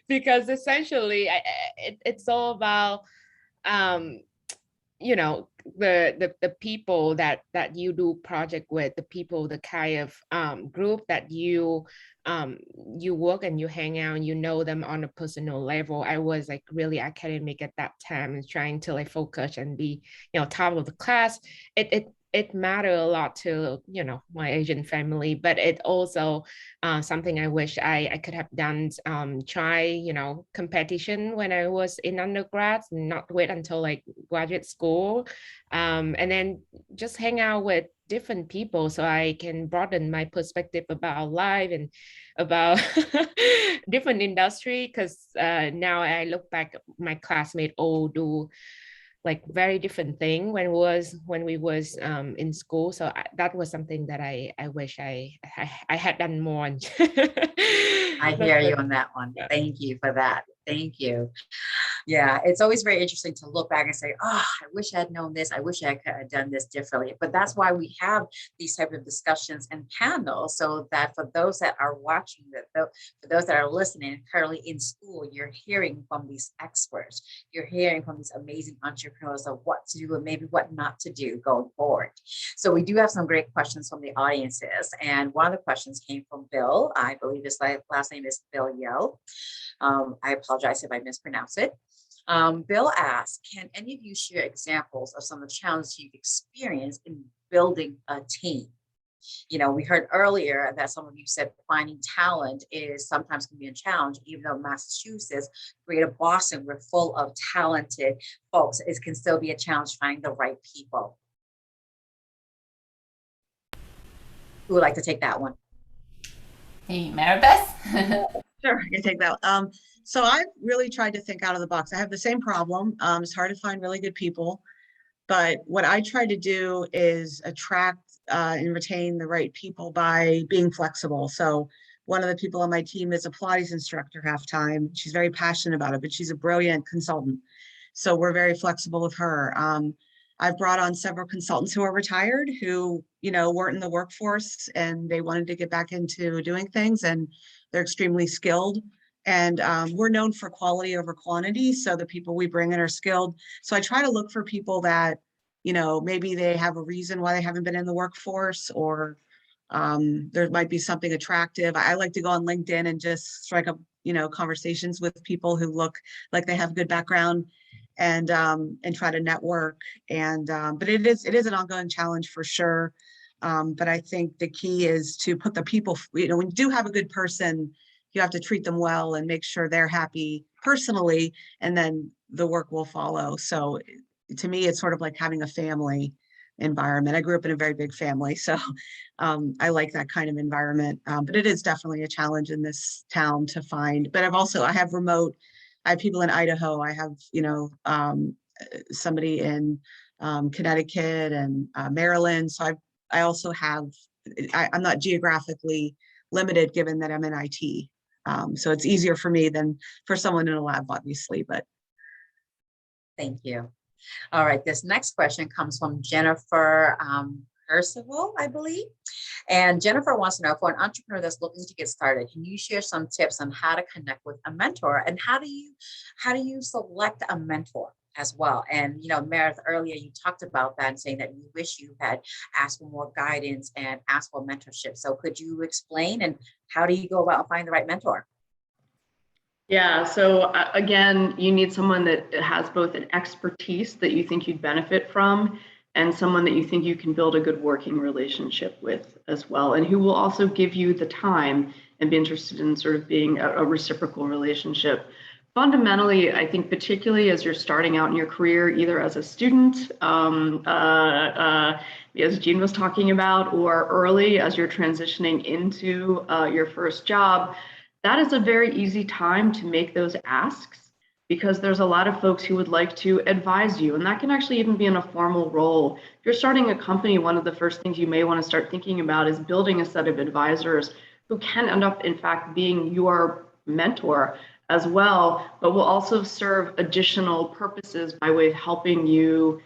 Speaker 7: Because essentially it's all about the people that you do project with, the people, the kind of group that you work and you hang out and you know them on a personal level. I was like really academic at that time and trying to like focus and be top of the class. It mattered a lot to my Asian family, but it also something I wish I could have done. Try competition when I was in undergrad, not wait until like graduate school, and then just hang out with different people so I can broaden my perspective about life and about different industry. Because now I look back, my classmates all do like very different thing when we was in school. So that was something that I wish I had done more.
Speaker 3: I hear you on that one. Thank you for that. Thank you. Yeah, it's always very interesting to look back and say, oh, I wish I had known this. I wish I could have done this differently. But that's why we have these type of discussions and panels, so that for those that are watching, for those that are listening currently in school, you're hearing from these experts. You're hearing from these amazing entrepreneurs of what to do and maybe what not to do going forward. So we do have some great questions from the audiences. And one of the questions came from Bill. I believe his last name is Bill Yell. I apologize if I mispronounce it. Bill asked, can any of you share examples of some of the challenges you've experienced in building a team? You know, we heard earlier that some of you said finding talent is sometimes can be a challenge, even though Massachusetts, Greater Boston, we're full of talented folks. It can still be a challenge finding the right people. Who would like to take that one?
Speaker 5: Hey, Maribeth?
Speaker 4: Sure, I can take that. So I've really tried to think out of the box. I have the same problem. It's hard to find really good people, but what I try to do is attract and retain the right people by being flexible. So one of the people on my team is a Pilates instructor half-time. She's very passionate about it, but she's a brilliant consultant. So we're very flexible with her. I've brought on several consultants who are retired, who, you know, weren't in the workforce and they wanted to get back into doing things, and they're extremely skilled. And we're known for quality over quantity. So the people we bring in are skilled. So I try to look for people that, you know, maybe they have a reason why they haven't been in the workforce, or there might be something attractive. I like to go on LinkedIn and just strike up, you know, conversations with people who look like they have good background, and try to network. And but it is an ongoing challenge for sure. But I think the key is to put the people, you know, when you do have a good person, you have to treat them well and make sure they're happy personally, and then the work will follow. So to me, it's sort of like having a family environment. I grew up in a very big family, so I like that kind of environment. But it is definitely a challenge in this town to find. But I have people in Idaho. I have, you know, somebody in Connecticut and Maryland. So I also have, I'm not geographically limited given that I'm in IT. So it's easier for me than for someone in a lab, obviously, but.
Speaker 3: Thank you. All right, this next question comes from Jennifer Percival, I believe. And Jennifer wants to know, for an entrepreneur that's looking to get started, can you share some tips on how to connect with a mentor, and how do you select a mentor as well? And, you know, Meredith, earlier you talked about that and saying that you wish you had asked for more guidance and asked for mentorship. So could you explain, and how do you go about finding the right mentor?
Speaker 6: Yeah, so again, you need someone that has both an expertise that you think you'd benefit from, and someone that you think you can build a good working relationship with as well, and who will also give you the time and be interested in sort of being a reciprocal relationship. Fundamentally, I think particularly as you're starting out in your career, either as a student, as Jean was talking about, or early as you're transitioning into your first job, that is a very easy time to make those asks, because there's a lot of folks who would like to advise you, and that can actually even be in a formal role. If you're starting a company, one of the first things you may want to start thinking about is building a set of advisors who can end up, in fact, being your mentor as well, but will also serve additional purposes by way of helping you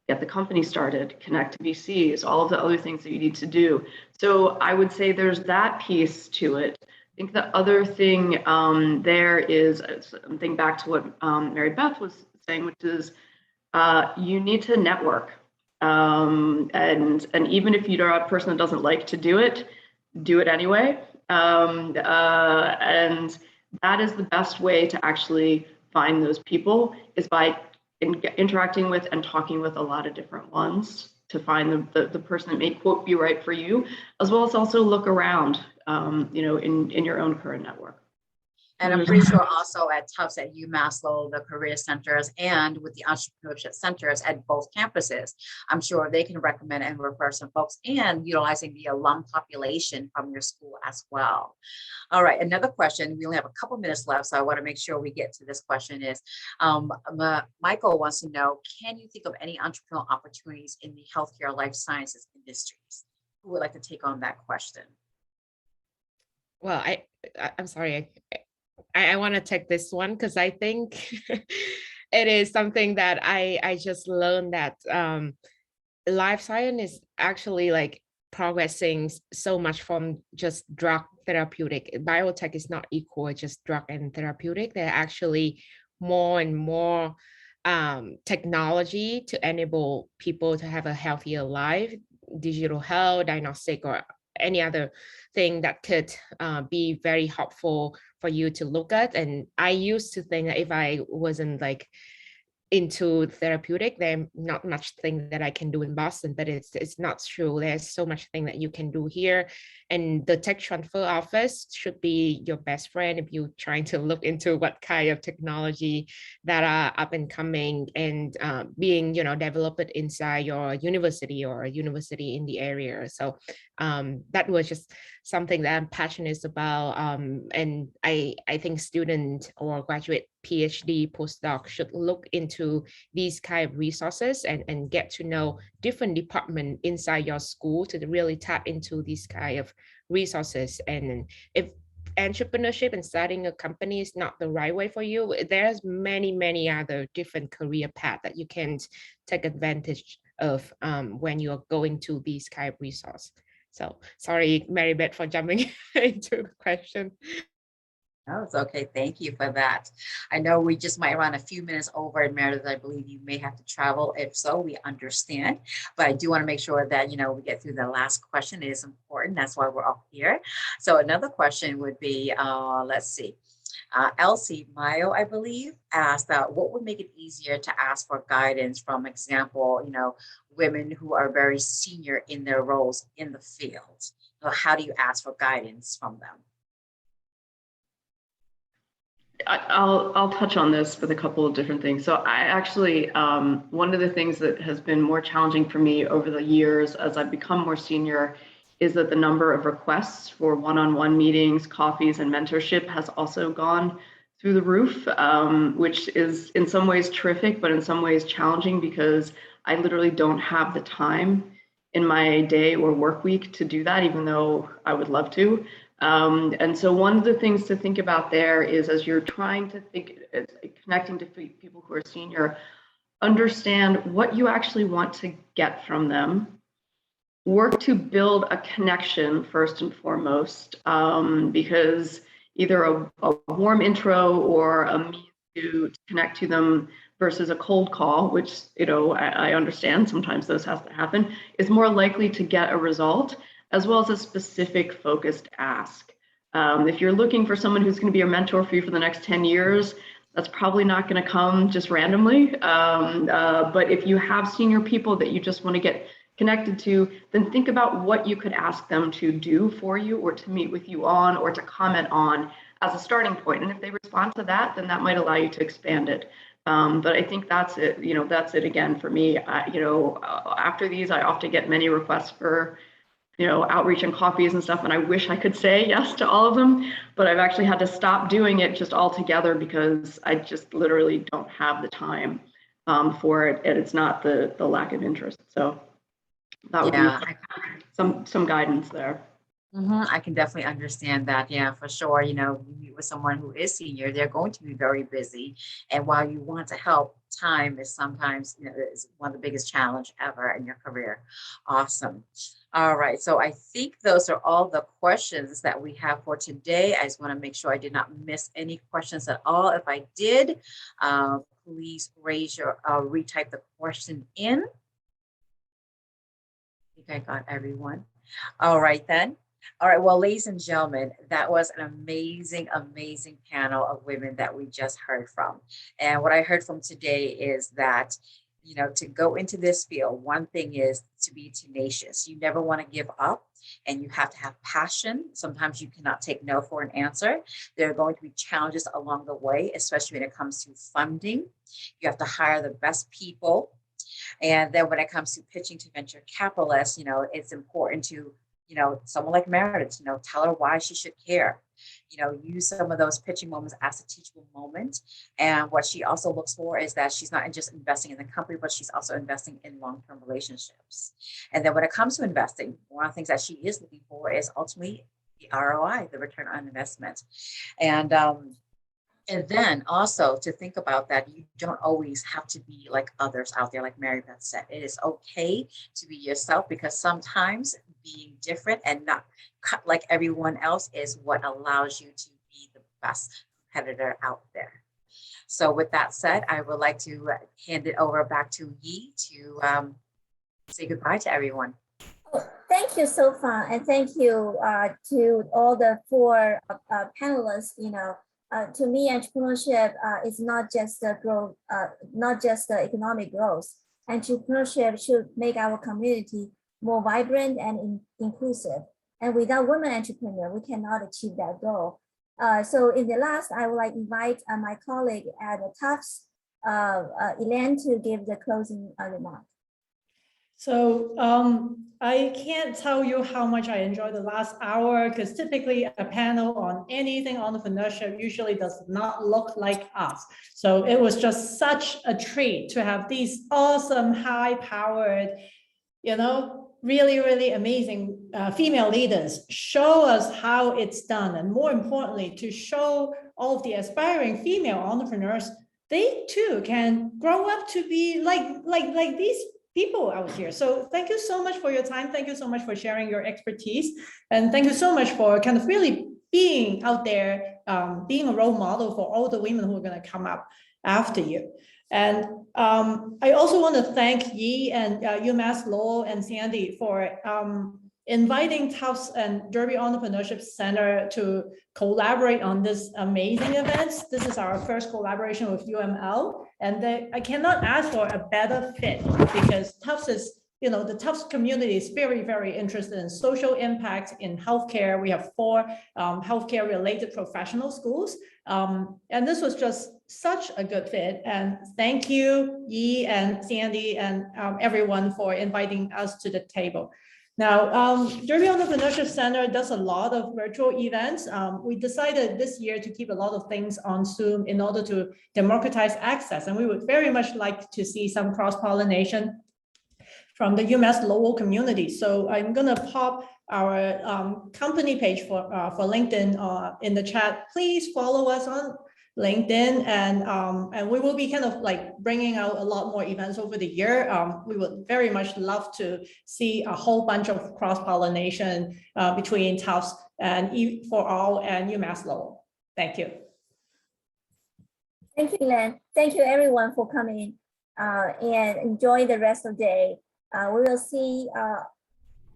Speaker 6: get the company started, connect to VCs, all of the other things that you need to do. So I would say there's that piece to it. I think the other thing there is something back to what Mary Beth was saying, which is you need to network. And even if you're a person that doesn't like to do it anyway. And that is the best way to actually find those people, is by interacting with and talking with a lot of different ones to find the person that may, quote, be right for you, as well as also look around, you know, in your own current network.
Speaker 3: And I'm pretty sure also at Tufts, at UMass-Lowell, the career centers, and with the entrepreneurship centers at both campuses, I'm sure they can recommend and refer some folks, and utilizing the alum population from your school as well. All right, another question. We only have a couple minutes left, so I want to make sure we get to this question. Is Michael wants to know, can you think of any entrepreneurial opportunities in the healthcare life sciences industries? Who would like to take on that question?
Speaker 7: Well, I'm sorry. I want to take this one because I think it is something that I just learned that life science is actually like progressing so much from just drug therapeutic. Biotech is not equal just drug and therapeutic. There are actually more and more technology to enable people to have a healthier life, digital health, diagnostic, or any other thing that could be very helpful for you to look at. And I used to think that if I wasn't like into therapeutic, there's not much thing that I can do in Boston, but it's not true. There's so much thing that you can do here, and the tech transfer office should be your best friend if you're trying to look into what kind of technology that are up and coming and being developed inside your university or a university in the area. So that was just something that I'm passionate about, and I think student or graduate PhD postdoc should look into these kind of resources and get to know different departments inside your school to really tap into these kind of resources. And if entrepreneurship and starting a company is not the right way for you, there's many other different career paths that you can take advantage of when you're going to these kind of resources. So sorry, Mary Beth, for jumping into the question.
Speaker 3: No, it's okay. Thank you for that. I know we just might run a few minutes over, and Meredith, I believe you may have to travel. If so, we understand. But I do want to make sure that, we get through the last question. It is important. That's why we're all here. So another question would be, let's see. Elsie Mayo, I believe, asked what would make it easier to ask for guidance from, example, women who are very senior in their roles in the field. So how do you ask for guidance from them?
Speaker 6: I'll touch on this with a couple of different things. So I actually, one of the things that has been more challenging for me over the years as I've become more senior is that the number of requests for one-on-one meetings, coffees, and mentorship has also gone through the roof, which is in some ways terrific, but in some ways challenging because I literally don't have the time in my day or work week to do that, even though I would love to. And so one of the things to think about there is, as you're trying to think, connecting to people who are senior, understand what you actually want to get from them. Work to build a connection first and foremost, because either a warm intro or a means to connect to them versus a cold call, which I understand sometimes those has to happen, is more likely to get a result, as well as a specific focused ask. If you're looking for someone who's going to be a mentor for you for the next 10 years, that's probably not going to come just randomly. But if you have senior people that you just want to get connected to, then think about what you could ask them to do for you or to meet with you on or to comment on as a starting point. And if they respond to that, then that might allow you to expand it. But I think that's it. That's it again for me. After these, I often get many requests for outreach and coffees and stuff. And I wish I could say yes to all of them, but I've actually had to stop doing it just altogether because I just literally don't have the time for it. And it's not the lack of interest. So that would be some guidance there.
Speaker 3: I can definitely understand that. Yeah, for sure. You meet with someone who is senior, they're going to be very busy. And while you want to help, time is sometimes, is one of the biggest challenge ever in your career. Awesome. All right. So I think those are all the questions that we have for today. I just want to make sure I did not miss any questions at all. If I did, please retype the question in. I think I got everyone. All right, then. All right, well, ladies and gentlemen, that was an amazing panel of women that we just heard from. And what I heard from today is that, to go into this field, one thing is to be tenacious. You never want to give up, and you have to have passion. Sometimes you cannot take no for an answer. There are going to be challenges along the way, especially when it comes to funding. You have to hire the best people. And then when it comes to pitching to venture capitalists, it's important to someone like Meredith, tell her why she should care. Use some of those pitching moments as a teachable moment. And what she also looks for is that she's not just investing in the company, but she's also investing in long-term relationships. And then when it comes to investing, one of the things that she is looking for is ultimately the ROI, the return on investment. And And then also to think about that you don't always have to be like others out there, like Mary Beth said. It is okay to be yourself, because sometimes being different and not cut like everyone else is what allows you to be the best competitor out there. So with that said, I would like to hand it over back to Yi to say goodbye to everyone.
Speaker 2: Thank you so far, and thank you to all the four panelists. To me, entrepreneurship is not just the growth, not just the economic growth. Entrepreneurship should make our community more vibrant and inclusive. And without women entrepreneurs, we cannot achieve that goal. So in the last, I would like to invite my colleague at the Tufts, Elaine, to give the closing remark.
Speaker 9: So I can't tell you how much I enjoyed the last hour, because typically a panel on anything entrepreneurship usually does not look like us. So it was just such a treat to have these awesome, high-powered, really, really amazing female leaders show us how it's done. And more importantly, to show all of the aspiring female entrepreneurs, they too can grow up to be like these people out here. So thank you so much for your time. Thank you so much for sharing your expertise. And thank you so much for kind of really being out there, being a role model for all the women who are going to come up after you. And I also want to thank Yi and UMass-Lowell and Sandy for inviting Tufts and Derby Entrepreneurship Center to collaborate on this amazing event. This is our first collaboration with UML, and I cannot ask for a better fit, because Tufts is, the Tufts community is very, very interested in social impact in healthcare. We have 4 healthcare related professional schools. And this was just such a good fit. And thank you, Yi and Sandy and everyone for inviting us to the table. Now, Derby Entrepreneurship Center does a lot of virtual events. We decided this year to keep a lot of things on Zoom in order to democratize access. And we would very much like to see some cross-pollination from the UMass-Lowell community. So I'm gonna pop our company page for LinkedIn in the chat. Please follow us on LinkedIn, and we will be kind of like bringing out a lot more events over the year. We would very much love to see a whole bunch of cross-pollination between Tufts and E4All and UMass-Lowell. Thank you.
Speaker 2: Thank you, Len. Thank you, everyone, for coming and enjoy the rest of the day. We will see all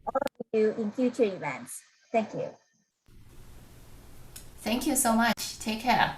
Speaker 2: of you in future events. Thank you.
Speaker 5: Thank you so much. Take care.